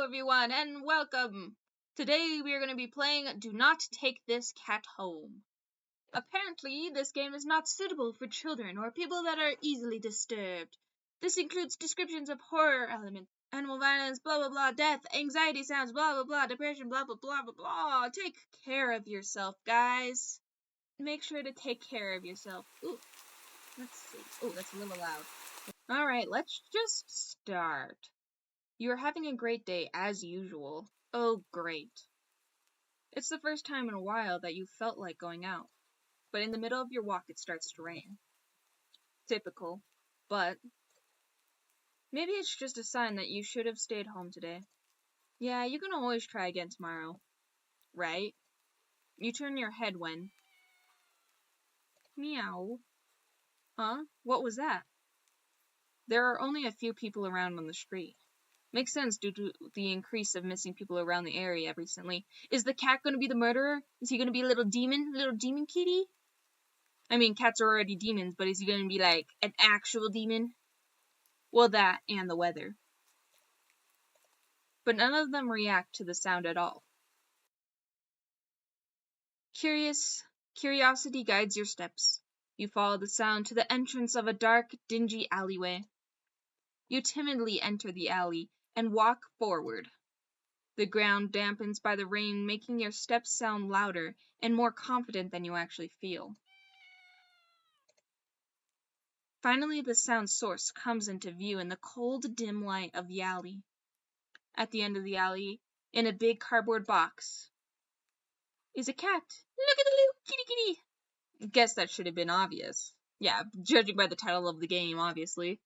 Hello everyone and welcome! Today we are going to be playing Do Not Take This Cat Home. Apparently this game is not suitable for children or people that are easily disturbed. This includes descriptions of horror elements, animal violence, blah blah blah, death, anxiety sounds, blah blah blah, depression, blah blah blah blah blah. Take care of yourself, guys. Make sure to take care of yourself. Ooh, let's see. Oh, that's a little loud. Alright, let's just start. You're having a great day, as usual. Oh, great. It's the first time in a while that you felt like going out. But in the middle of your walk, it starts to rain. Typical. But maybe it's just a sign that you should have stayed home today. Yeah, you can always try again tomorrow. Right? You turn your head when... Meow. Huh? What was that? There are only a few people around on the street. Makes sense due to the increase of missing people around the area recently. Is the cat going to be the murderer? Is he going to be a little demon kitty? I mean, cats are already demons, but is he going to be like an actual demon? Well, that and the weather. But none of them react to the sound at all. Curiosity guides your steps. You follow the sound to the entrance of a dark, dingy alleyway. You timidly enter the alley and walk forward. The ground dampens by the rain, making your steps sound louder and more confident than you actually feel. Finally, the sound source comes into view in the cold, dim light of the alley. At the end of the alley, in a big cardboard box, is a cat. Look at the little kitty kitty! Guess that should have been obvious. Yeah, judging by the title of the game, obviously.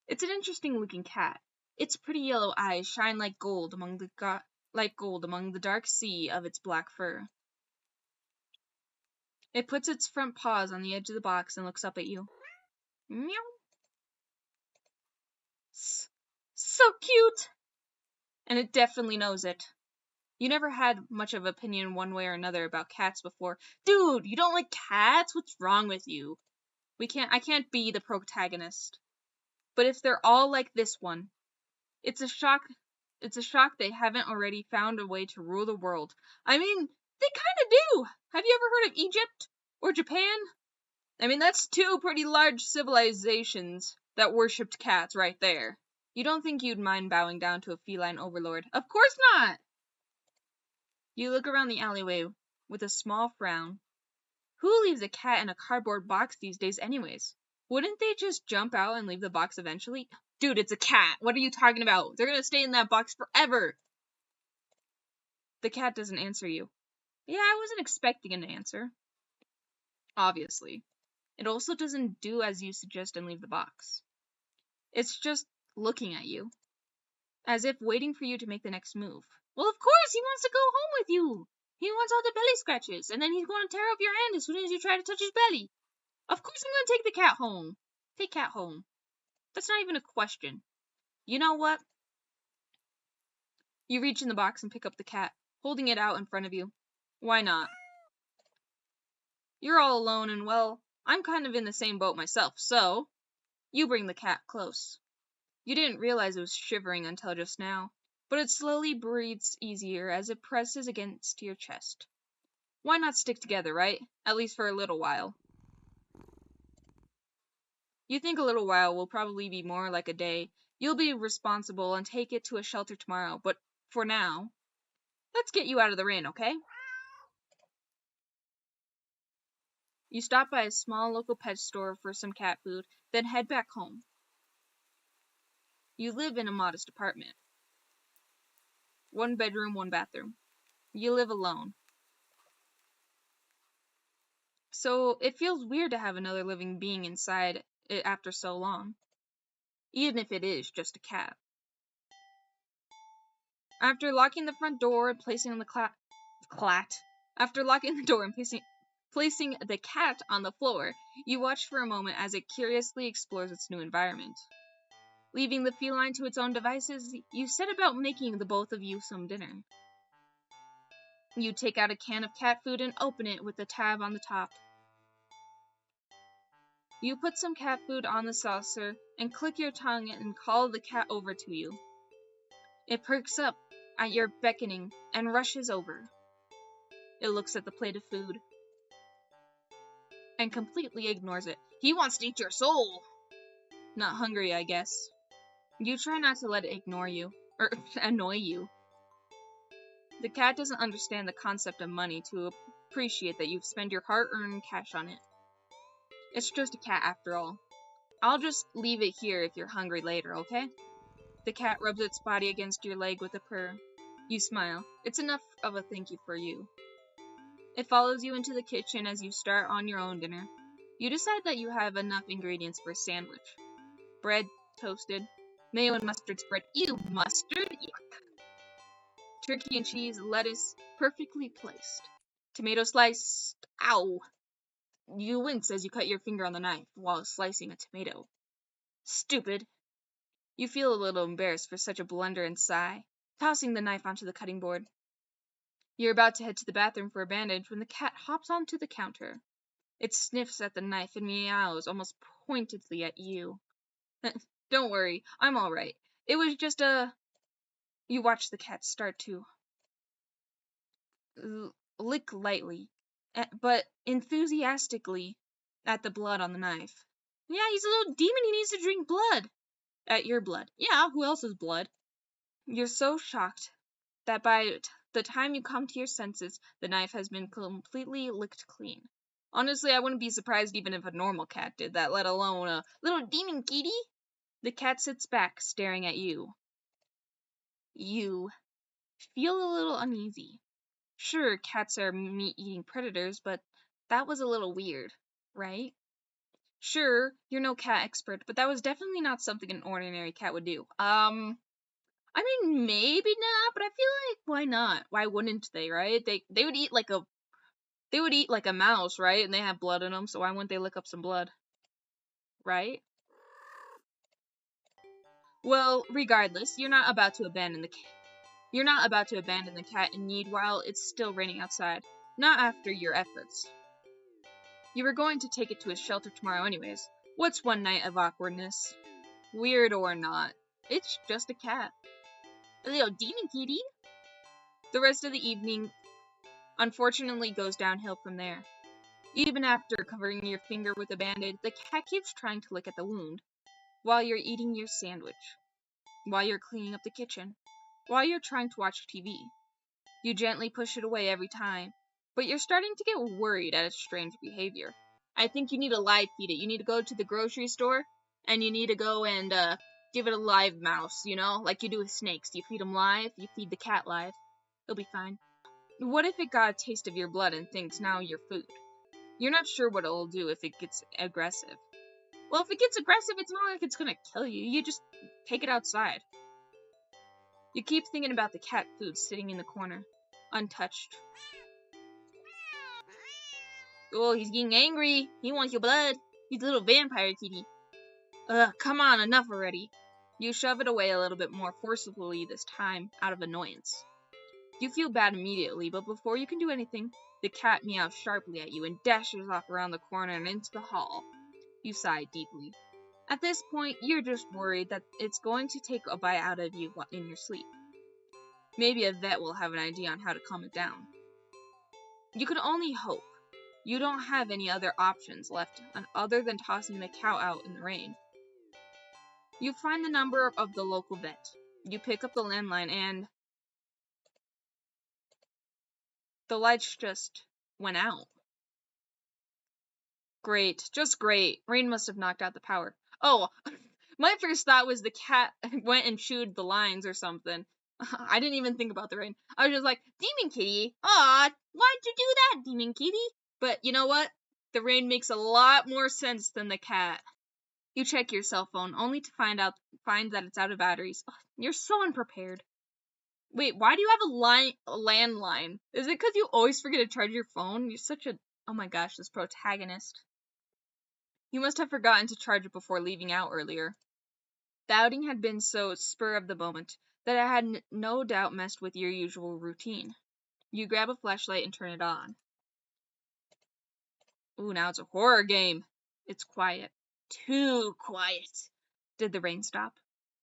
It's an interesting looking cat. Its pretty yellow eyes shine like gold among the dark sea of its black fur. It puts its front paws on the edge of the box and looks up at you. Meow. So cute! And it definitely knows it. You never had much of an opinion one way or another about cats before. Dude, you don't like cats? What's wrong with you? I can't be the protagonist. But if they're all like this one, it's a shock they haven't already found a way to rule the world. I mean, they kind of do. Have you ever heard of Egypt or Japan? I mean, that's two pretty large civilizations that worshipped cats right there. You don't think you'd mind bowing down to a feline overlord? Of course not! You look around the alleyway with a small frown. Who leaves a cat in a cardboard box these days anyways? Wouldn't they just jump out and leave the box eventually? Dude, it's a cat. What are you talking about? They're gonna stay in that box forever. The cat doesn't answer you. Yeah, I wasn't expecting an answer. Obviously. It also doesn't do as you suggest and leave the box. It's just looking at you, as if waiting for you to make the next move. Well, of course, he wants to go home with you. He wants all the belly scratches, and then he's going to tear up your hand as soon as you try to touch his belly. Of course I'm going to take the cat home. Take cat home. That's not even a question. You know what? You reach in the box and pick up the cat, holding it out in front of you. Why not? You're all alone, and well, I'm kind of in the same boat myself, so you bring the cat close. You didn't realize it was shivering until just now, but it slowly breathes easier as it presses against your chest. Why not stick together, right? At least for a little while. You think a little while will probably be more like a day. You'll be responsible and take it to a shelter tomorrow, but for now, let's get you out of the rain, okay? You stop by a small local pet store for some cat food, then head back home. You live in a modest apartment. 1 bedroom, 1 bathroom. You live alone. So it feels weird to have another living being inside it after so long. Even if it is just a cat. After locking the front door and placing the placing the cat on the floor, you watch for a moment as it curiously explores its new environment. Leaving the feline to its own devices, you set about making the both of you some dinner. You take out a can of cat food and open it with the tab on the top. You put some cat food on the saucer and click your tongue and call the cat over to you. It perks up at your beckoning and rushes over. It looks at the plate of food and completely ignores it. He wants to eat your soul! Not hungry, I guess. You try not to let it ignore you, or annoy you. The cat doesn't understand the concept of money to appreciate that you've spent your hard-earned cash on it. It's just a cat after all. I'll just leave it here if you're hungry later, okay? The cat rubs its body against your leg with a purr. You smile. It's enough of a thank you for you. It follows you into the kitchen as you start on your own dinner. You decide that you have enough ingredients for a sandwich. Bread, toasted. Mayo and mustard spread. Ew, mustard? Yuck. Turkey and cheese, lettuce, perfectly placed. Tomato slice. Ow. You wince as you cut your finger on the knife while slicing a tomato. Stupid. You feel a little embarrassed for such a blunder and sigh, tossing the knife onto the cutting board. You're about to head to the bathroom for a bandage when the cat hops onto the counter. It sniffs at the knife and meows almost pointedly at you. Don't worry, I'm all right. It was just a... You watch the cat start to lick lightly, but enthusiastically at the blood on the knife. Yeah, he's a little demon. He needs to drink blood. At your blood. Yeah, who else's blood? You're so shocked that by the time you come to your senses, the knife has been completely licked clean. Honestly, I wouldn't be surprised even if a normal cat did that, let alone a little demon kitty. The cat sits back, staring at you. You feel a little uneasy. Sure, cats are meat-eating predators, but that was a little weird, right? Sure, you're no cat expert, but that was definitely not something an ordinary cat would do. I mean, maybe not, but I feel like why not? Why wouldn't they, right? They would eat like a mouse, right? And they have blood in them, so why wouldn't they lick up some blood? Right? Well, regardless, you're not about to abandon the cat in need while it's still raining outside. Not after your efforts. You were going to take it to a shelter tomorrow anyways. What's one night of awkwardness? Weird or not, it's just a cat. A little demon kitty. The rest of the evening, unfortunately, goes downhill from there. Even after covering your finger with a band-aid, the cat keeps trying to lick at the wound. While you're eating your sandwich. While you're cleaning up the kitchen. While you're trying to watch TV. You gently push it away every time. But you're starting to get worried at its strange behavior. I think you need to live feed it. You need to go to the grocery store, and you need to go and give it a live mouse, like you do with snakes. You feed them live, you feed the cat live. It'll be fine. What if it got a taste of your blood and thinks now you're food? You're not sure what it'll do if it gets aggressive. Well, if it gets aggressive, it's not like it's gonna kill you. You just take it outside. You keep thinking about the cat food sitting in the corner, untouched. Oh, he's getting angry. He wants your blood. He's a little vampire kitty. Ugh, come on, enough already. You shove it away a little bit more forcefully this time, out of annoyance. You feel bad immediately, but before you can do anything, the cat meows sharply at you and dashes off around the corner and into the hall. You sigh deeply. At this point, you're just worried that it's going to take a bite out of you in your sleep. Maybe a vet will have an idea on how to calm it down. You can only hope. You don't have any other options left other than tossing the cow out in the rain. You find the number of the local vet. You pick up the landline and the lights just went out. Great, just great. Rain must have knocked out the power. Oh, my first thought was the cat went and chewed the lines or something. I didn't even think about the rain. I was just like, Demon Kitty, aw, why'd you do that, Demon Kitty? But you know what? The rain makes a lot more sense than the cat. You check your cell phone, only to find that it's out of batteries. Ugh, you're so unprepared. Wait, why do you have a landline? Is it because you always forget to charge your phone? You're such a... Oh my gosh, this protagonist. You must have forgotten to charge it before leaving out earlier. The outing had been so spur of the moment that it had no doubt messed with your usual routine. You grab a flashlight and turn it on. Ooh, now it's a horror game. It's quiet. Too quiet. Did the rain stop?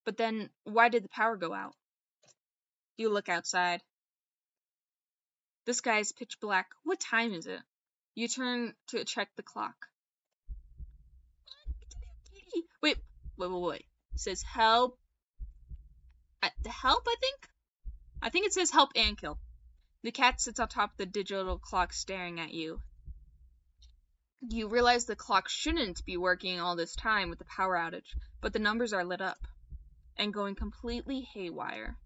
But then, why did the power go out? You look outside. The sky is pitch black. What time is it? You turn to check the clock. Wait. It says help. Help, I think? I think it says help and kill. The cat sits on top of the digital clock staring at you. You realize the clock shouldn't be working all this time with the power outage, but the numbers are lit up and going completely haywire.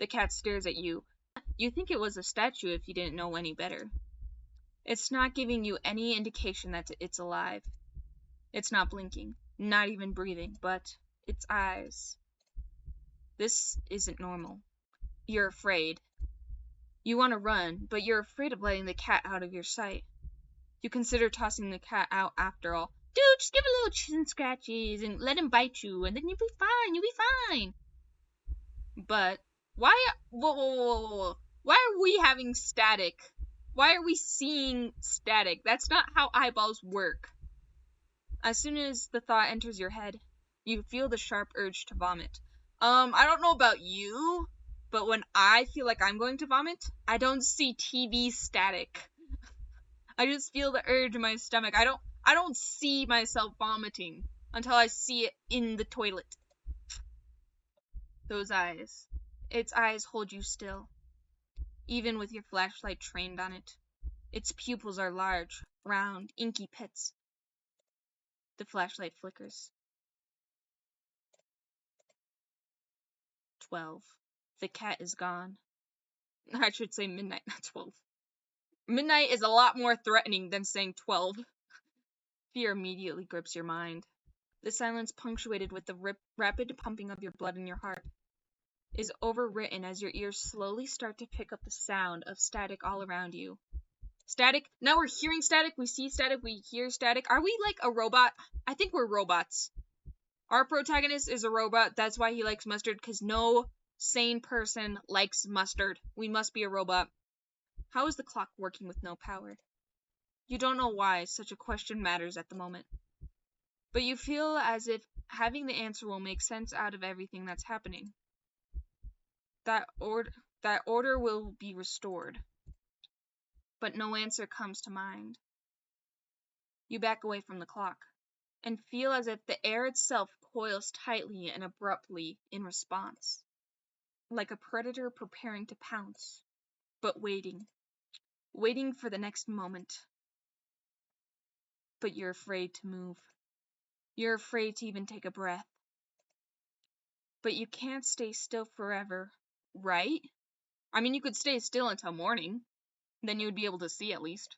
The cat stares at you. You think it was a statue if you didn't know any better. It's not giving you any indication that it's alive. It's not blinking, not even breathing, but its eyes. This isn't normal. You're afraid. You want to run, but you're afraid of letting the cat out of your sight. You consider tossing the cat out after all. Dude, just give it little chin scratches and let him bite you, and then you'll be fine. But why? Whoa. Why are we having static? Why are we seeing static? That's not how eyeballs work. As soon as the thought enters your head, you feel the sharp urge to vomit. I don't know about you, but when I feel like I'm going to vomit, I don't see TV static. I just feel the urge in my stomach. I don't see myself vomiting until I see it in the toilet. Those eyes. Its eyes hold you still, even with your flashlight trained on it. Its pupils are large, round, inky pits. The flashlight flickers. 12. The cat is gone. I should say midnight, not 12. Midnight is a lot more threatening than saying 12. Fear immediately grips your mind. The silence, punctuated with the rapid pumping of your blood in your heart, is overwritten as your ears slowly start to pick up the sound of static all around you. Static? Now we're hearing static, we see static, we hear static. Are we like a robot? I think we're robots. Our protagonist is a robot, that's why he likes mustard, because no sane person likes mustard. We must be a robot. How is the clock working with no power? You don't know why such a question matters at the moment. But you feel as if having the answer will make sense out of everything that's happening. That order will be restored. But no answer comes to mind. You back away from the clock, and feel as if the air itself coils tightly and abruptly in response, like a predator preparing to pounce, but waiting for the next moment. But you're afraid to move. You're afraid to even take a breath. But you can't stay still forever, right? I mean, you could stay still until morning. Then you would be able to see at least.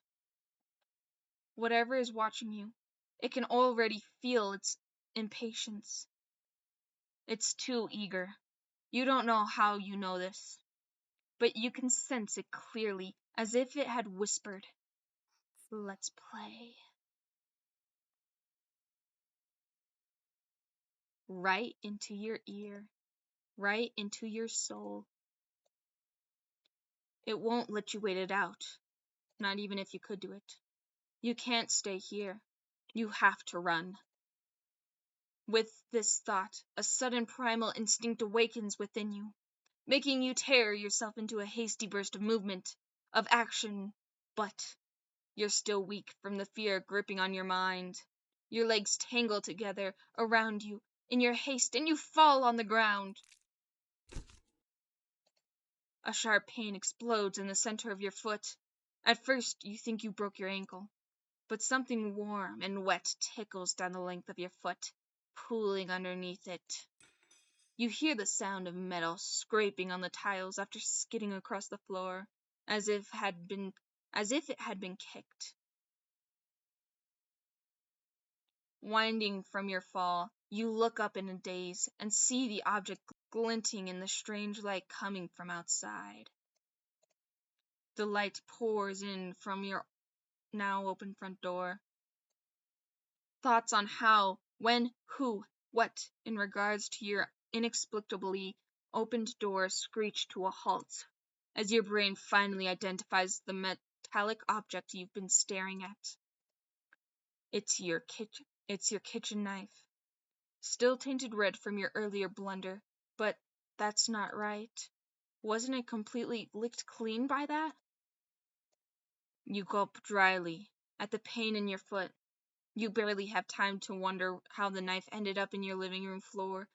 Whatever is watching you, it can already feel its impatience. It's too eager. You don't know how you know this, but you can sense it clearly, as if it had whispered, "Let's play." Right into your ear, right into your soul. It won't let you wait it out, not even if you could do it. You can't stay here. You have to run. With this thought, a sudden primal instinct awakens within you, making you tear yourself into a hasty burst of movement, of action, but you're still weak from the fear gripping on your mind. Your legs tangle together around you in your haste, and you fall on the ground. A sharp pain explodes in the center of your foot. At first, you think you broke your ankle, but something warm and wet tickles down the length of your foot, pooling underneath it. You hear the sound of metal scraping on the tiles after skidding across the floor, as if it had been kicked. Winding from your fall, you look up in a daze and see the object glinting in the strange light coming from outside. The light pours in from your now open front door. Thoughts on how, when, who, what in regards to your inexplicably opened door screech to a halt as your brain finally identifies the metallic object you've been staring at. It's your kitchen knife, still tainted red from your earlier blunder, but that's not right. Wasn't it completely licked clean by that? You gulp dryly at the pain in your foot. You barely have time to wonder how the knife ended up in your living room floor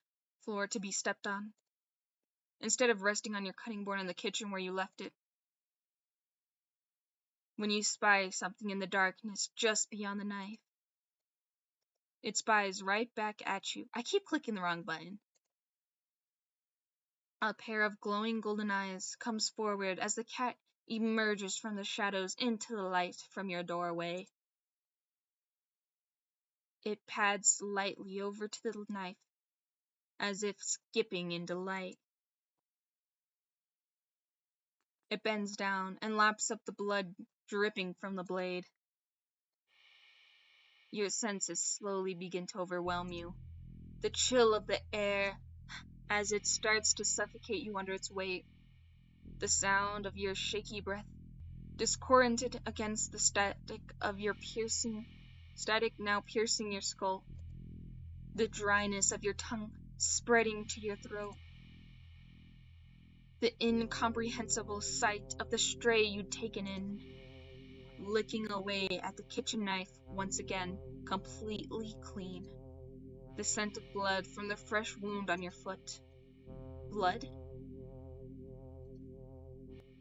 to be stepped on, instead of resting on your cutting board in the kitchen where you left it. When you spy something in the darkness just beyond the knife, it spies right back at you. I keep clicking the wrong button. A pair of glowing golden eyes comes forward as the cat emerges from the shadows into the light from your doorway. It pads lightly over to the knife, as if skipping in delight. It bends down and laps up the blood dripping from the blade. Your senses slowly begin to overwhelm you. The chill of the air as it starts to suffocate you under its weight. The sound of your shaky breath, discordant against the static now piercing your skull. The dryness of your tongue spreading to your throat. The incomprehensible sight of the stray you'd taken in, licking away at the kitchen knife once again, completely clean. The scent of blood from the fresh wound on your foot. Blood?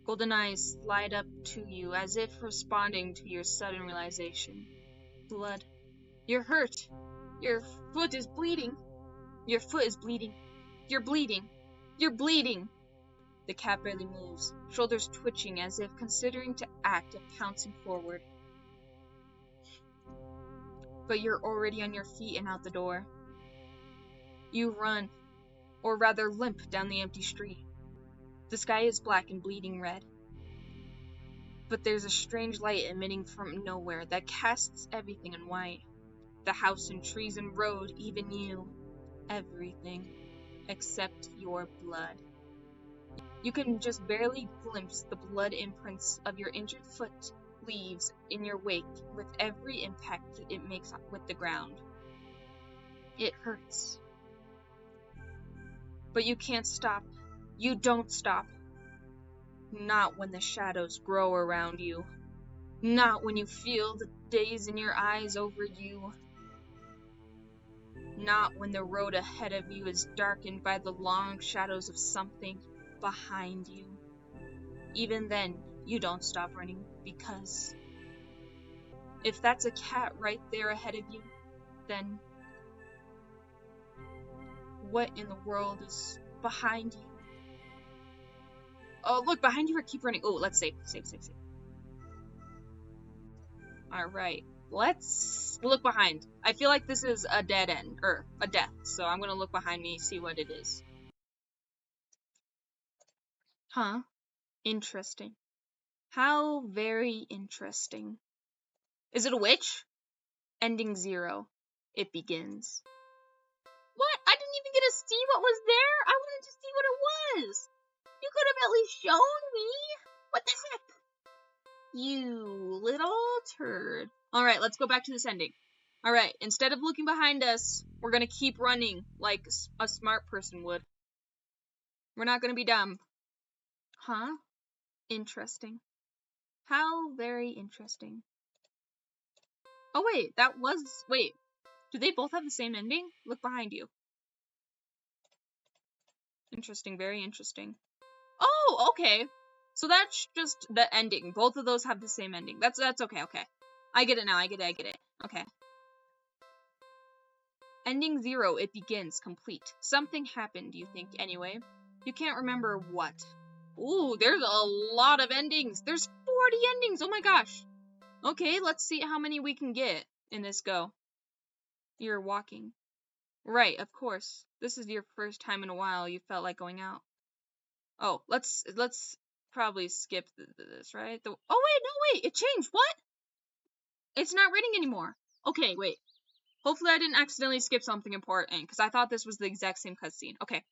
Golden eyes slide up to you as if responding to your sudden realization. Blood. You're hurt. Your foot is bleeding. Your foot is bleeding. You're bleeding. You're bleeding. The cat barely moves, shoulders twitching as if considering to act and pouncing forward. But you're already on your feet and out the door. You run, or rather limp, down the empty street. The sky is black and bleeding red. But there's a strange light emitting from nowhere that casts everything in white. The house and trees and road, even you. Everything. Except your blood. You can just barely glimpse the blood imprints of your injured foot leaves in your wake with every impact it makes with the ground. It hurts. But you can't stop. You don't stop. Not when the shadows grow around you. Not when you feel the daze in your eyes over you. Not when the road ahead of you is darkened by the long shadows of something behind you. Even then, you don't stop running, because if that's a cat right there ahead of you, then what in the world is behind you? Oh, look, behind you, or keep running. Oh, let's save. Alright, let's look behind. I feel like this is a dead end, or a death, so I'm gonna look behind me, see what it is. Huh? Interesting. How very interesting. Is it a witch? Ending 0. It begins. What? I didn't even get to see what was there? I wanted to see what it was. You could have at least shown me. What the heck? You little turd. Alright, let's go back to this ending. Alright, instead of looking behind us, we're gonna keep running like a smart person would. We're not gonna be dumb. Huh? Interesting. How very interesting. Oh wait, wait. Do they both have the same ending? Look behind you. Interesting, very interesting. Oh, okay. So that's just the ending. Both of those have the same ending. That's okay. I get it now. I get it. Okay. Ending 0, it begins, complete. Something happened, you think, anyway. You can't remember what. Ooh, there's a lot of endings. There's 40 endings. Oh my gosh. Okay, let's see how many we can get in this go. You're walking. Right, of course. This is your first time in a while you felt like going out. Oh, let's probably skip this, right? Oh, wait, it changed. What? It's not reading anymore. Okay, wait. Hopefully I didn't accidentally skip something important, because I thought this was the exact same cutscene. Okay.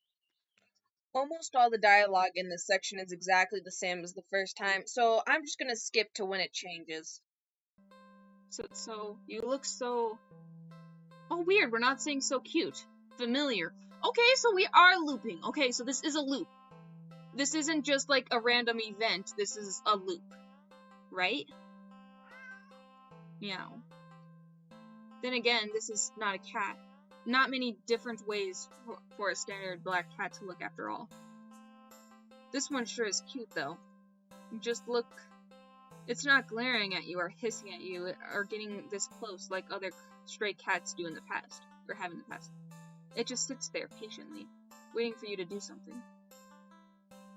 Almost all the dialogue in this section is exactly the same as the first time, so I'm just gonna skip to when it changes. So, you look so... Oh, weird, we're not saying so cute. Familiar. Okay, so we are looping. Okay, so this is a loop. This isn't just like a random event, this is a loop, right? Meow. Then again, this is not a cat. Not many different ways for a standard black cat to look after all. This one sure is cute though. Just look. It's not glaring at you or hissing at you or getting this close like other stray cats do in the past, or have in the past. It just sits there patiently, waiting for you to do something.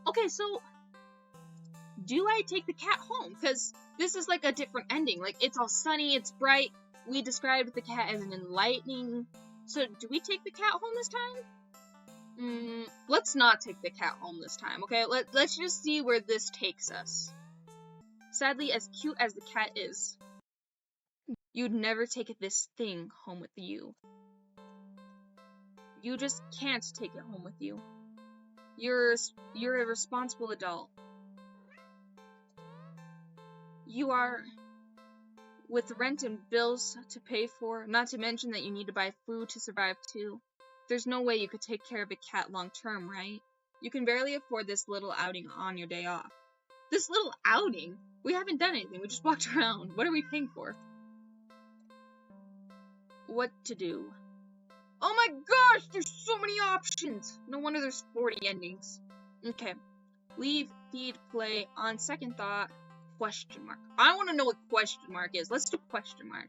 Okay, so do I take the cat home? Because this is like a different ending. Like, it's all sunny, it's bright. We described the cat as an enlightening. So do we take the cat home this time? Let's not take the cat home this time, okay? Let's just see where this takes us. Sadly, as cute as the cat is, you'd never take this thing home with you. You just can't take it home with you. You're a responsible adult. You are, with rent and bills to pay for, not to mention that you need to buy food to survive too. There's no way you could take care of a cat long term, right? You can barely afford this little outing on your day off. This little outing? We haven't done anything, we just walked around. What are we paying for? What to do? Oh my gosh, there's so many options! No wonder there's 40 endings. Okay. Leave, feed, play, on second thought, question mark. I want to know what question mark is. Let's do question mark.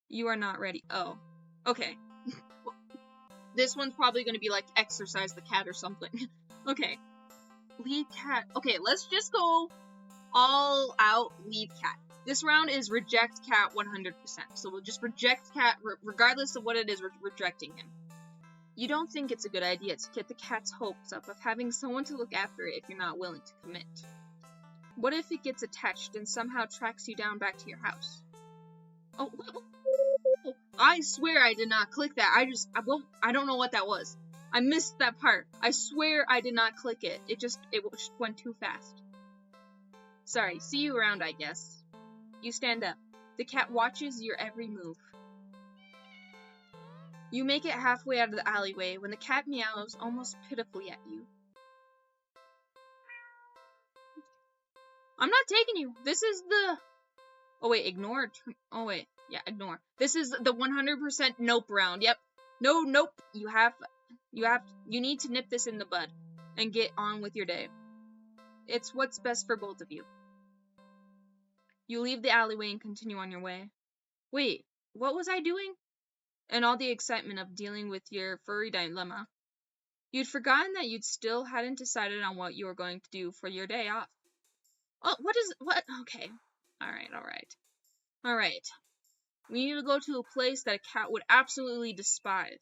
You are not ready. Oh. Okay. This one's probably going to be like exercise the cat or something. Okay. Leave cat. Okay, let's just go all out leave cat. This round is reject cat 100%. So we'll just reject cat regardless of what it is, we're rejecting him. You don't think it's a good idea to get the cat's hopes up of having someone to look after it if you're not willing to commit. What if it gets attached and somehow tracks you down back to your house? Oh, I swear I did not click that. I don't know what that was. I missed that part. I swear I did not click it. It just went too fast. Sorry, see you around, I guess. You stand up. The cat watches your every move. You make it halfway out of the alleyway when the cat meows almost pitifully at you. I'm not taking you. This is the... Oh wait, ignore. Oh wait, yeah, ignore. This is the 100% nope round. Yep. No, nope. You need to nip this in the bud and get on with your day. It's what's best for both of you. You leave the alleyway and continue on your way. Wait, what was I doing? And all the excitement of dealing with your furry dilemma. You'd forgotten that you'd still hadn't decided on what you were going to do for your day off. Oh, what? Okay. Alright. We need to go to a place that a cat would absolutely despise.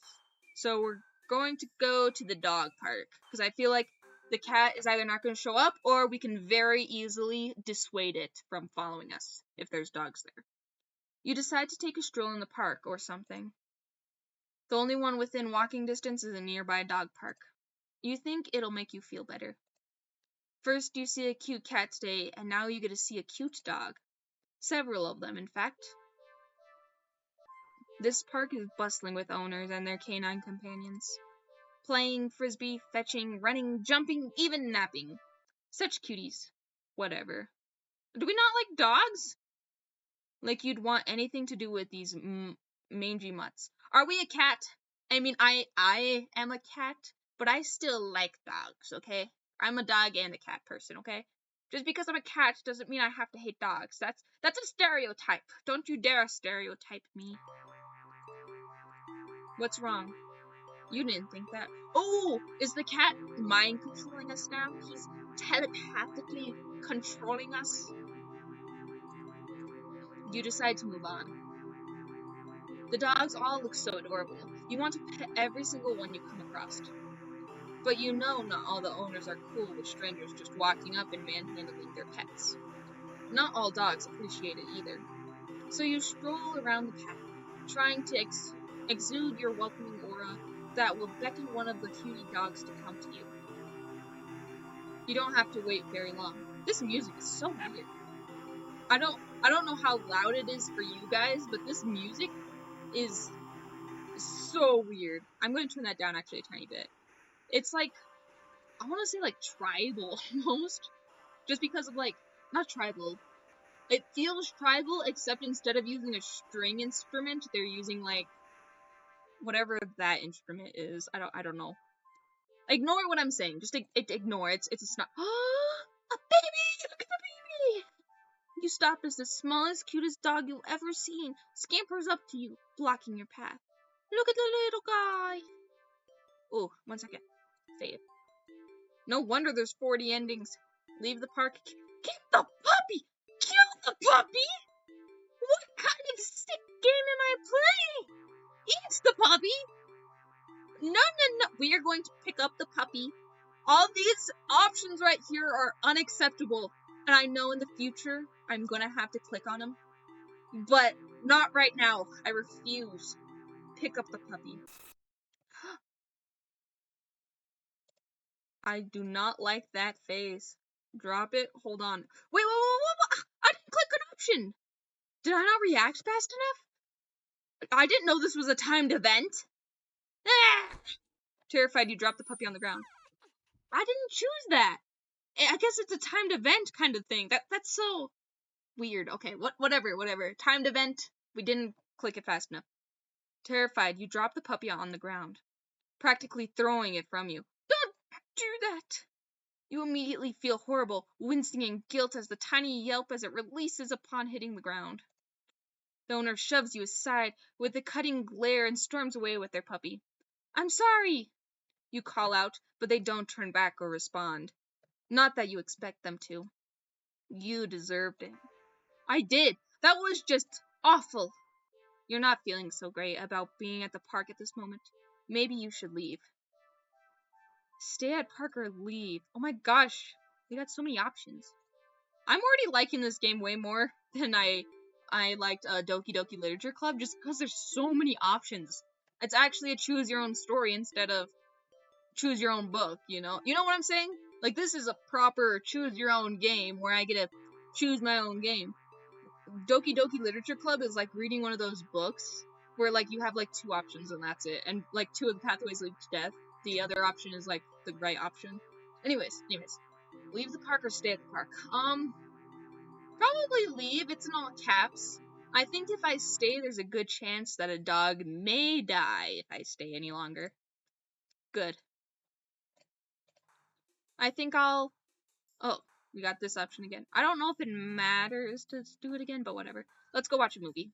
So we're going to go to the dog park. Because I feel like the cat is either not going to show up, or we can very easily dissuade it from following us, if there's dogs there. You decide to take a stroll in the park, or something. The only one within walking distance is a nearby dog park. You think it'll make you feel better. First you see a cute cat today, and now you get to see a cute dog. Several of them, in fact. This park is bustling with owners and their canine companions. Playing, frisbee, fetching, running, jumping, even napping. Such cuties. Whatever. Do we not like dogs? Like you'd want anything to do with these mangy mutts. Are we a cat? I mean, I am a cat, but I still like dogs, okay? I'm a dog and a cat person, okay? Just because I'm a cat doesn't mean I have to hate dogs. That's a stereotype. Don't you dare stereotype me. What's wrong? You didn't think that. Oh, is the cat mind controlling us now? He's telepathically controlling us? You decide to move on. The dogs all look so adorable. You want to pet every single one you come across. But you know not all the owners are cool with strangers just walking up and manhandling their pets. Not all dogs appreciate it either. So you stroll around the path, trying to exude your welcoming aura that will beckon one of the cutie dogs to come to you. You don't have to wait very long. This music is so weird. I don't know how loud it is for you guys, but this music is so weird. I'm going to turn that down actually a tiny bit. It's like I want to say like tribal almost, just because of like not tribal. It feels tribal, except instead of using a string instrument, they're using like whatever that instrument is. I don't know. Ignore what I'm saying. Just ignore. It's a snot. A baby! Look at the baby! You stop as the smallest, cutest dog you'll ever seen scampers up to you, blocking your path. Look at the little guy! Oh, 1 second. Save. No wonder there's 40 endings. Leave the park. Keep the puppy! Kill the puppy! What kind of sick game am I playing? Eats the puppy! No. We are going to pick up the puppy. All these options right here are unacceptable. And I know in the future I'm going to have to click on them. But not right now. I refuse. Pick up the puppy. I do not like that face. Drop it. Hold on. Wait. I didn't click an option. Did I not react fast enough? I didn't know this was a timed event. Ah! Terrified, you dropped the puppy on the ground. I didn't choose that. I guess it's a timed event kind of thing. That's so weird. Okay, whatever. Timed event. We didn't click it fast enough. Terrified, you drop the puppy on the ground, practically throwing it from you. Don't do that! You immediately feel horrible, wincing in guilt as the tiny yelp as it releases upon hitting the ground. The owner shoves you aside with a cutting glare and storms away with their puppy. I'm sorry! You call out, but they don't turn back or respond. Not that you expect them to. You deserved it. I did! That was just awful! You're not feeling so great about being at the park at this moment. Maybe you should leave. Stay at park or leave. Oh my gosh, we got so many options. I'm already liking this game way more than I liked Doki Doki Literature Club, just because there's so many options. It's actually a choose your own story instead of choose your own book, you know? You know what I'm saying? Like, this is a proper choose your own game where I get to choose my own game. Doki Doki Literature Club is like reading one of those books where like you have like 2 options and that's it, and like 2 of the pathways lead to death. The other option is like the right option. Anyways, leave the park or stay at the park. Probably leave. It's in all caps. I think if I stay, there's a good chance that a dog may die if I stay any longer. Good. I think I'll... Oh, we got this option again. I don't know if it matters to do it again, but whatever. Let's go watch a movie.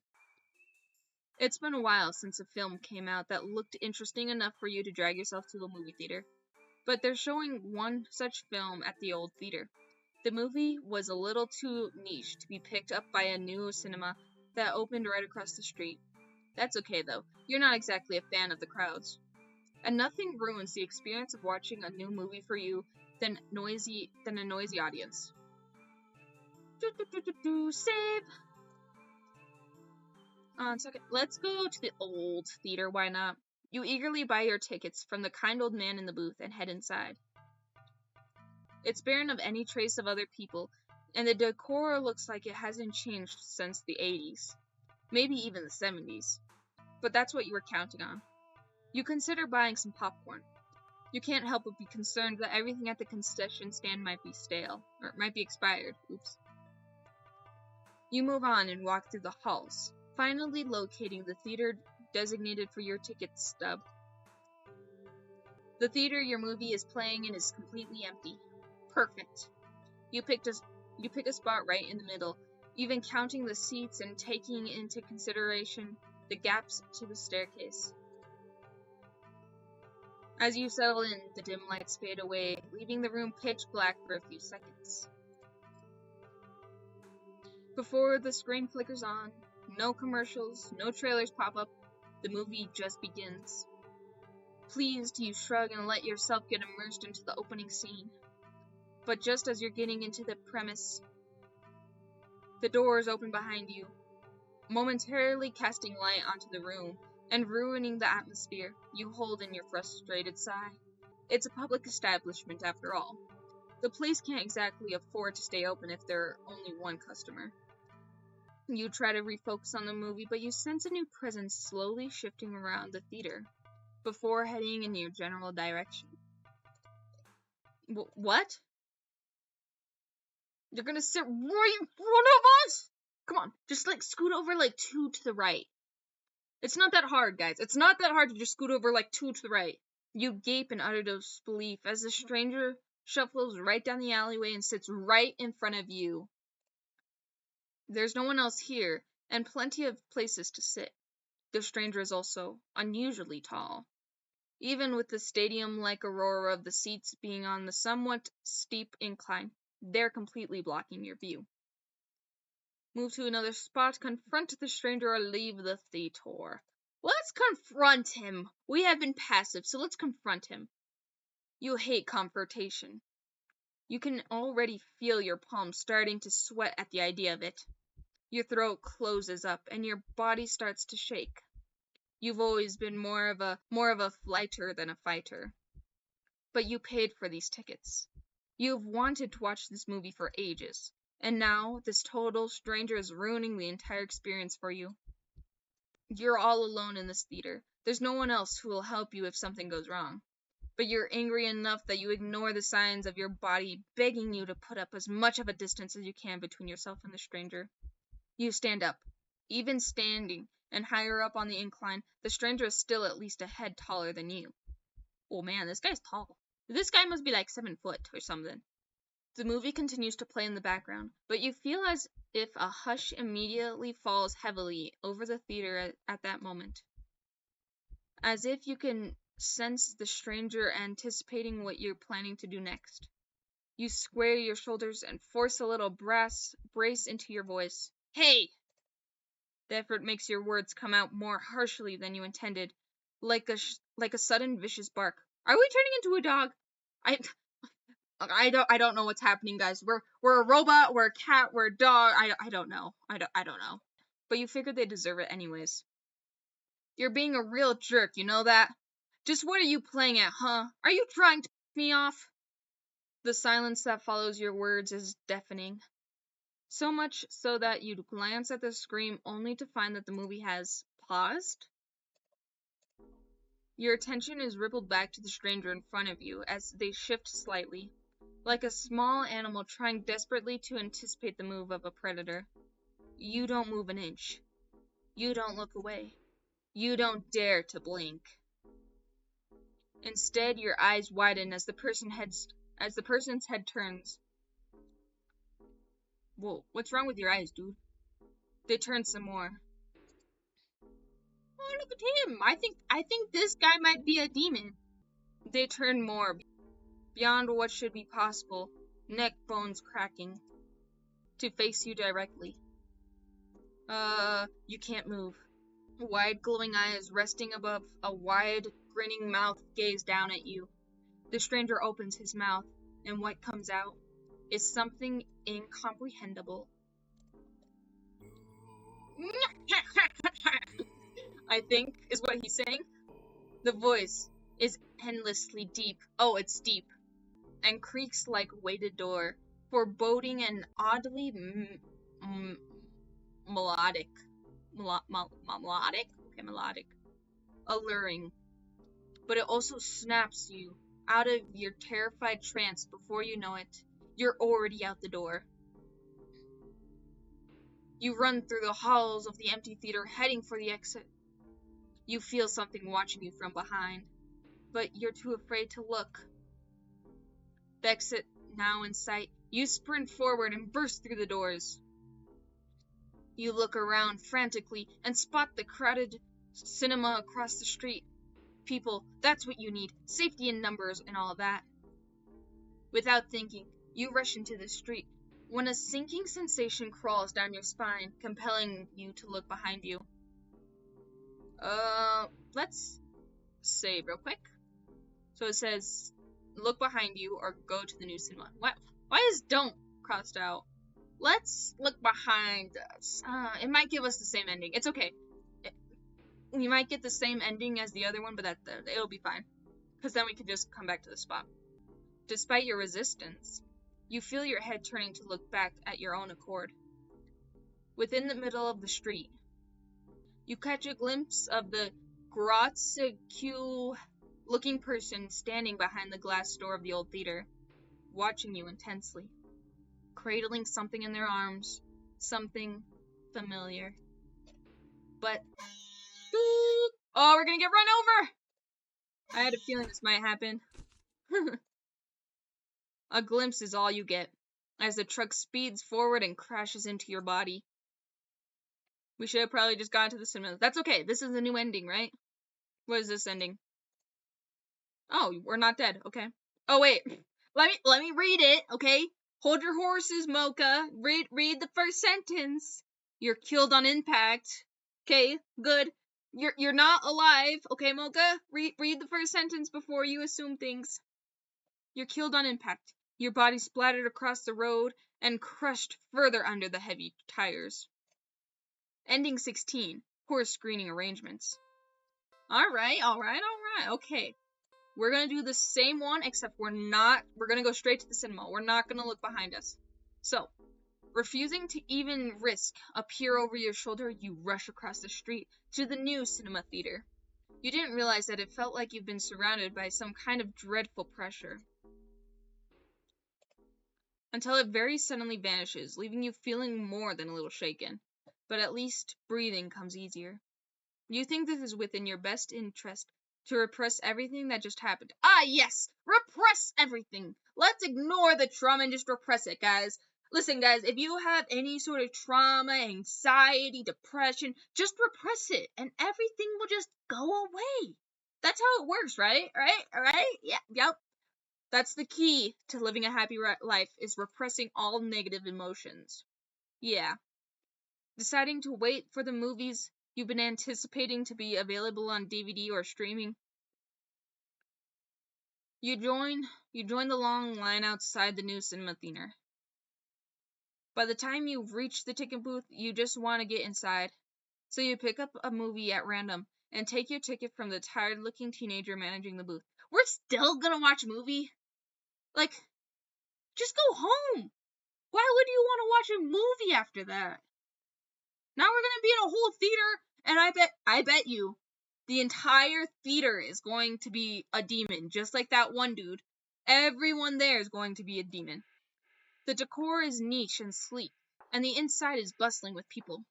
It's been a while since a film came out that looked interesting enough for you to drag yourself to the movie theater. But they're showing one such film at the old theater. The movie was a little too niche to be picked up by a new cinema that opened right across the street. That's okay though, you're not exactly a fan of the crowds. And nothing ruins the experience of watching a new movie for you than a noisy audience. Save! On second, let's go to the old theater, why not? You eagerly buy your tickets from the kind old man in the booth and head inside. It's barren of any trace of other people, and the decor looks like it hasn't changed since the 80s. Maybe even the 70s. But that's what you were counting on. You consider buying some popcorn. You can't help but be concerned that everything at the concession stand might be stale, or might be expired. Oops. You move on and walk through the halls, finally locating the theater designated for your ticket stub. The theater your movie is playing in is completely empty. Perfect. You pick a spot right in the middle, even counting the seats and taking into consideration the gaps to the staircase. As you settle in, the dim lights fade away, leaving the room pitch black for a few seconds. Before the screen flickers on, no commercials, no trailers pop up, the movie just begins. Pleased, you shrug and let yourself get immersed into the opening scene. But just as you're getting into the premise, the doors open behind you, momentarily casting light onto the room and ruining the atmosphere. You hold in your frustrated sigh. It's a public establishment after all. The place can't exactly afford to stay open if there are only one customer. You try to refocus on the movie, but you sense a new presence slowly shifting around the theater before heading in your general direction. What? You're gonna sit right in front of us? Come on, just like scoot over like 2 to the right. It's not that hard, guys. It's not that hard to just scoot over like 2 to the right. You gape in utter disbelief as the stranger shuffles right down the alleyway and sits right in front of you. There's no one else here, and plenty of places to sit. The stranger is also unusually tall. Even with the stadium-like aurora of the seats being on the somewhat steep incline, they're completely blocking your view. Move to another spot, confront the stranger, or leave the theater. Let's confront him. We have been passive, so let's confront him. You hate confrontation. You can already feel your palms starting to sweat at the idea of it. Your throat closes up, and your body starts to shake. You've always been more of a flighter than a fighter. But you paid for these tickets. You've wanted to watch this movie for ages, and now this total stranger is ruining the entire experience for you. You're all alone in this theater. There's no one else who will help you if something goes wrong. But you're angry enough that you ignore the signs of your body begging you to put up as much of a distance as you can between yourself and the stranger. You stand up. Even standing and higher up on the incline, the stranger is still at least a head taller than you. Oh man, this guy's tall. This guy must be like 7 foot or something. The movie continues to play in the background, but you feel as if a hush immediately falls heavily over the theater at that moment. As if you can sense the stranger anticipating what you're planning to do next. You square your shoulders and force a little brace into your voice. Hey! The effort makes your words come out more harshly than you intended, like a sudden vicious bark. Are we turning into a dog? I don't know what's happening, guys. We're a robot, we're a cat, we're a dog. I don't know. I don't know. But you figure they deserve it anyways. You're being a real jerk, you know that? Just what are you playing at, huh? Are you trying to piss me off? The silence that follows your words is deafening. So much so that you'd glance at the screen only to find that the movie has paused. Your attention is rippled back to the stranger in front of you as they shift slightly, like a small animal trying desperately to anticipate the move of a predator. You don't move an inch. You don't look away. You don't dare to blink. Instead, your eyes widen as the person's head turns. Whoa, what's wrong with your eyes, dude? They turn some more. Oh, look at him! I think this guy might be a demon. They turn more, beyond what should be possible, neck bones cracking, to face you directly. You can't move. Wide glowing eyes resting above a wide, grinning mouth gaze down at you. The stranger opens his mouth, and what comes out is something incomprehensible. I think, is what he's saying. The voice is endlessly deep. Oh, it's deep. And creaks like a weighted door, foreboding and oddly melodic. Melodic? Okay, melodic. Alluring. But it also snaps you out of your terrified trance before you know it. You're already out the door. You run through the halls of the empty theater, heading for the exit. You feel something watching you from behind, but you're too afraid to look. The exit now in sight, you sprint forward and burst through the doors. You look around frantically and spot the crowded cinema across the street. People, that's what you need, safety in numbers and all that. Without thinking, you rush into the street, when a sinking sensation crawls down your spine, compelling you to look behind you. Let's save real quick. So it says, look behind you or go to the new cinema. What? Why is don't crossed out? Let's look behind us. It might give us the same ending. It's okay. We might get the same ending as the other one, but it'll be fine. Because then we can just come back to the spot. Despite your resistance, you feel your head turning to look back at your own accord. Within the middle of the street, you catch a glimpse of the grotesque-looking person standing behind the glass door of the old theater. watching you intensely, cradling something in their arms, something familiar. But, oh, we're gonna get run over! I had a feeling this might happen. A glimpse is all you get, as the truck speeds forward and crashes into your body. We should have probably just gone to the cinema. That's okay, this is a new ending, right? What is this ending? Oh, we're not dead, okay. Oh, wait, let me read it, okay? Hold your horses, Mocha. Read the first sentence. You're killed on impact. Okay, good. You're not alive, okay, Mocha? Read the first sentence before you assume things. You're killed on impact. Your body splattered across the road and crushed further under the heavy tires. Ending 16. Poor screening arrangements. Alright, okay. We're gonna do the same one, except we're gonna go straight to the cinema. We're not gonna look behind us. So, refusing to even risk a peer over your shoulder, you rush across the street to the new cinema theater. You didn't realize that it felt like you've been surrounded by some kind of dreadful pressure. Until it very suddenly vanishes, leaving you feeling more than a little shaken. But at least breathing comes easier. You think this is within your best interest to repress everything that just happened. Ah, yes! Repress everything! Let's ignore the trauma and just repress it, guys. Listen, guys, if you have any sort of trauma, anxiety, depression, just repress it, and everything will just go away. That's how it works, right? Right? Yeah, yep. That's the key to living a happy life, is repressing all negative emotions. Yeah. Deciding to wait for the movies you've been anticipating to be available on DVD or streaming. You join the long line outside the new cinema theater. By the time you've reached the ticket booth, you just want to get inside. So you pick up a movie at random and take your ticket from the tired-looking teenager managing the booth. We're still gonna watch a movie? Like, just go home. Why would you want to watch a movie after that? Now we're gonna be in a whole theater, and I bet you the entire theater is going to be a demon, just like that one dude. Everyone there is going to be a demon. The decor is niche and sleek, and the inside is bustling with people.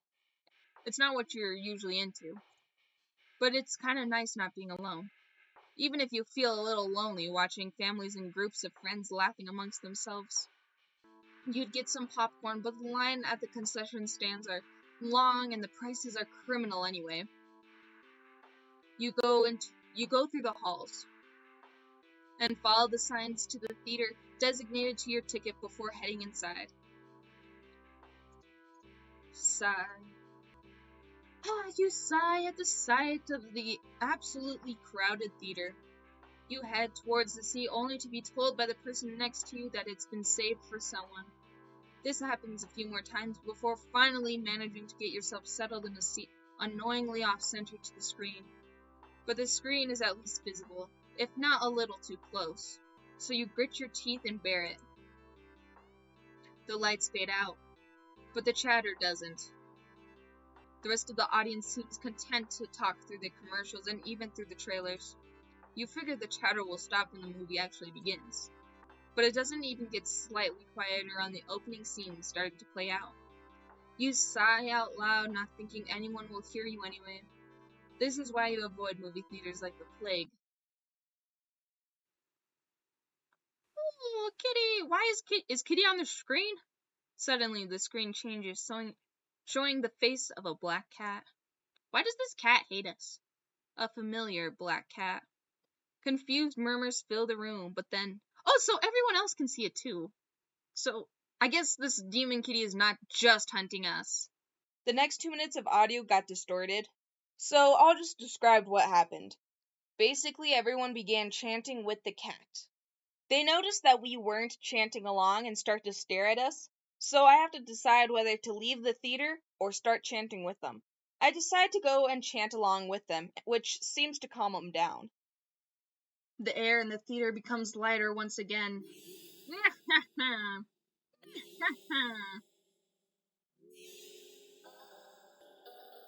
It's not what you're usually into, but it's kind of nice not being alone. Even if you feel a little lonely watching families and groups of friends laughing amongst themselves. You'd get some popcorn, but the line at the concession stands are long and the prices are criminal anyway. You go through the halls and follow the signs to the theater designated to your ticket before heading inside. Sigh. You sigh at the sight of the absolutely crowded theater. You head towards the seat only to be told by the person next to you that it's been saved for someone. This happens a few more times before finally managing to get yourself settled in a seat unknowingly off-center to the screen. But the screen is at least visible, if not a little too close, so you grit your teeth and bear it. The lights fade out, but the chatter doesn't. The rest of the audience seems content to talk through the commercials and even through the trailers. You figure the chatter will stop when the movie actually begins. But it doesn't even get slightly quieter on the opening scene starting to play out. You sigh out loud, not thinking anyone will hear you anyway. This is why you avoid movie theaters like the plague. Oh, Kitty! Why is Kitty on the screen? Suddenly, the screen changes, showing the face of a black cat. Why does this cat hate us? A familiar black cat. Confused murmurs fill the room, but then... Oh, so everyone else can see it too. So, I guess this demon kitty is not just hunting us. The next 2 minutes of audio got distorted, so I'll just describe what happened. Basically, everyone began chanting with the cat. They noticed that we weren't chanting along and start to stare at us, so I have to decide whether to leave the theater or start chanting with them. I decide to go and chant along with them, which seems to calm them down. The air in the theater becomes lighter once again.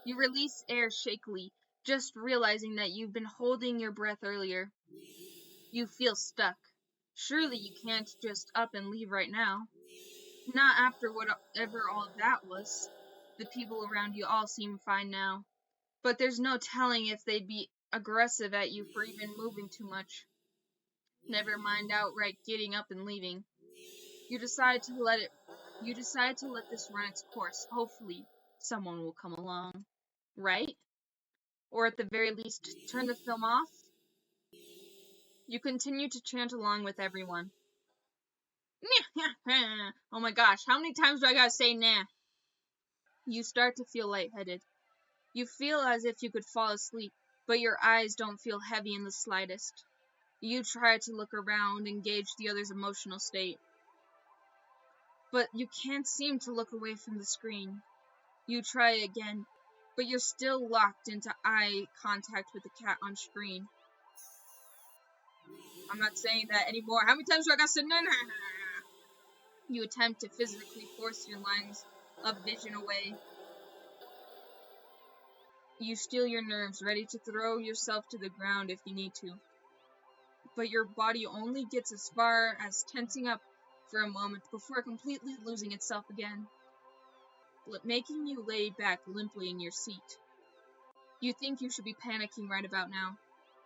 You release air shakily, just realizing that you've been holding your breath earlier. You feel stuck. Surely you can't just up and leave right now. Not after whatever all that was. The people around you all seem fine now. But there's no telling if they'd be aggressive at you for even moving too much. Never mind outright getting up and leaving. You decide to let this run its course. Hopefully, someone will come along. Right? Or at the very least, turn the film off? You continue to chant along with everyone. Oh my gosh, how many times do I gotta say nah? You start to feel lightheaded. You feel as if you could fall asleep, but your eyes don't feel heavy in the slightest. You try to look around and gauge the other's emotional state, but you can't seem to look away from the screen. You try again, but you're still locked into eye contact with the cat on screen. I'm not saying that anymore. How many times do I gotta say nah? You attempt to physically force your lines of vision away. You steel your nerves, ready to throw yourself to the ground if you need to. But your body only gets as far as tensing up for a moment before completely losing itself again, making you lay back limply in your seat. You think you should be panicking right about now,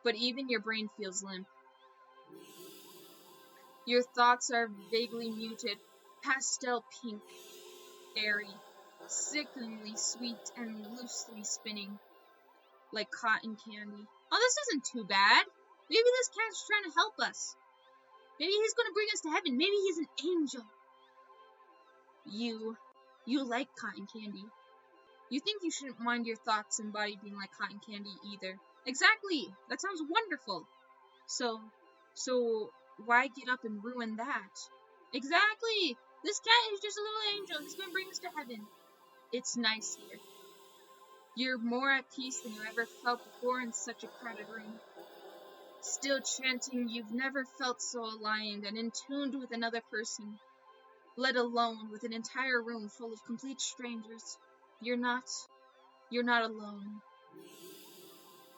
but even your brain feels limp. Your thoughts are vaguely muted, pastel pink, airy, sickeningly sweet, and loosely spinning, like cotton candy. Oh, this isn't too bad. Maybe this cat's trying to help us. Maybe he's going to bring us to heaven. Maybe he's an angel. You like cotton candy. You think you shouldn't mind your thoughts and body being like cotton candy either. Exactly. That sounds wonderful. So why get up and ruin that? Exactly. This cat is just a little angel. He's going to bring us to heaven. It's nice here. You're more at peace than you ever felt before in such a crowded room. Still chanting, you've never felt so aligned and in tune with another person, let alone with an entire room full of complete strangers. You're not alone.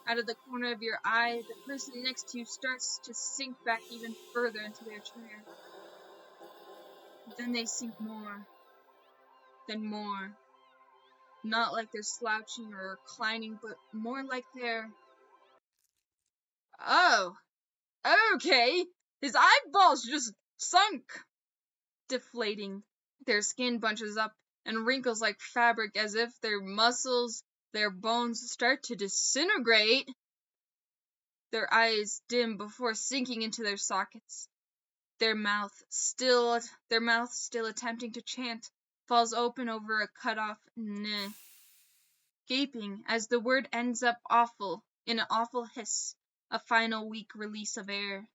Out of the corner of your eye, the person next to you starts to sink back even further into their chair. Then they sink more, then more. Not like they're slouching or reclining, but more like they're... Oh, okay. His eyeballs just sunk. Deflating. Their skin bunches up and wrinkles like fabric as if their muscles, their bones start to disintegrate. Their eyes dim before sinking into their sockets. Their mouth still attempting to chant, falls open over a cut-off "neh," gaping as the word ends up awful in an awful hiss, a final weak release of air.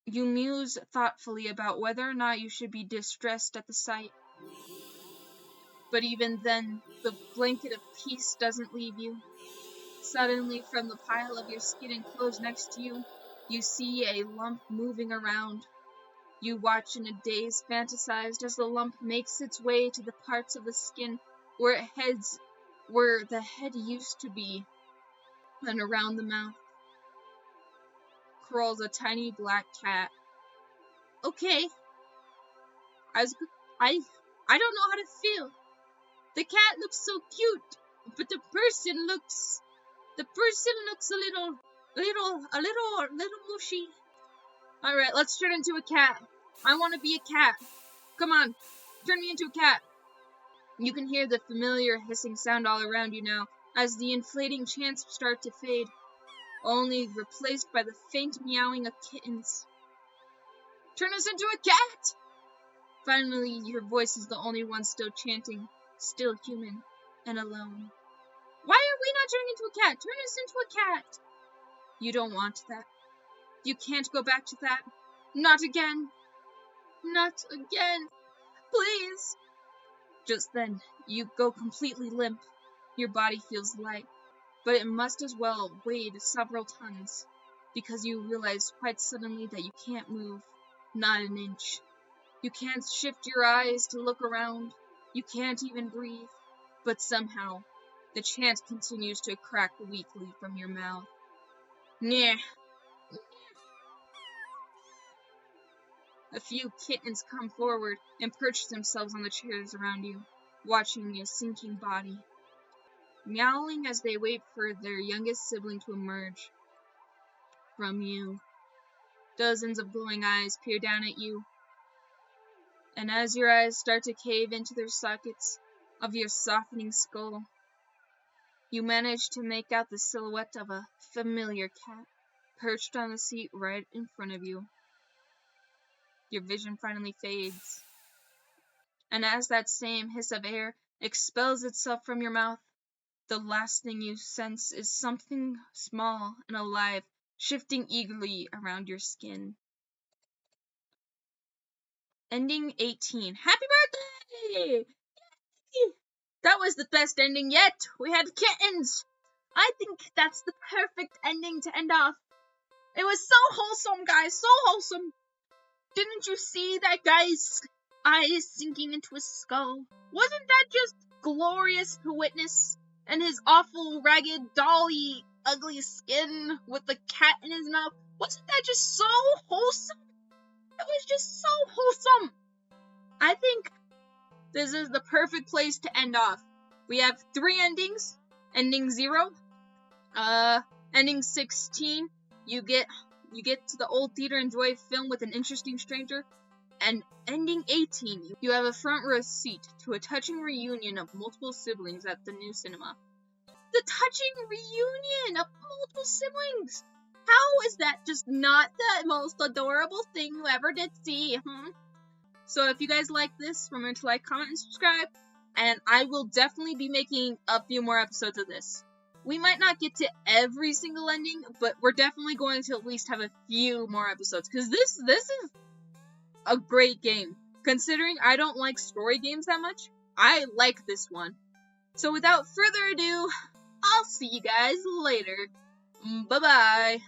You muse thoughtfully about whether or not you should be distressed at the sight. But even then, the blanket of peace doesn't leave you. Suddenly, from the pile of your skin and clothes next to you, you see a lump moving around. You watch in a daze, fantasized as the lump makes its way to the parts of the skin where the head used to be, and around the mouth crawls a tiny black cat. Okay, I don't know how to feel. The cat looks so cute, but the person looks a little mushy. All right, let's turn into a cat. I want to be a cat. Come on, turn me into a cat. You can hear the familiar hissing sound all around you now, as the inflating chants start to fade, only replaced by the faint meowing of kittens. Turn us into a cat! Finally, your voice is the only one still chanting, still human, and alone. Why are we not turning into a cat? Turn us into a cat! You don't want that. You can't go back to that. Not again. Not again. Please. Just then, you go completely limp. Your body feels light, but it must as well weigh several tons, because you realize quite suddenly that you can't move, not an inch. You can't shift your eyes to look around. You can't even breathe. But somehow, the chant continues to crack weakly from your mouth. Nyeh. A few kittens come forward and perch themselves on the chairs around you, watching your sinking body, meowing as they wait for their youngest sibling to emerge from you. Dozens of glowing eyes peer down at you, and as your eyes start to cave into their sockets of your softening skull, you manage to make out the silhouette of a familiar cat perched on the seat right in front of you. Your vision finally fades, and as that same hiss of air expels itself from your mouth, the last thing you sense is something small and alive shifting eagerly around your skin. Ending 18. Happy birthday! That was the best ending yet! We had kittens! I think that's the perfect ending to end off. It was so wholesome, guys, so wholesome. Didn't you see that guy's eyes sinking into his skull? Wasn't that just glorious to witness? And his awful, ragged, dolly, ugly skin with the cat in his mouth? Wasn't that just so wholesome? It was just so wholesome. I think this is the perfect place to end off. We have 3 endings. Ending 0. Ending 16. You get to the old theater, enjoy a film with an interesting stranger. And ending 18, you have a front row seat to a touching reunion of multiple siblings at the new cinema. The touching reunion of multiple siblings! How is that just not the most adorable thing you ever did see? So if you guys like this, remember to like, comment, and subscribe. And I will definitely be making a few more episodes of this. We might not get to every single ending, but we're definitely going to at least have a few more episodes. Because this is a great game. Considering I don't like story games that much, I like this one. So without further ado, I'll see you guys later. Bye-bye.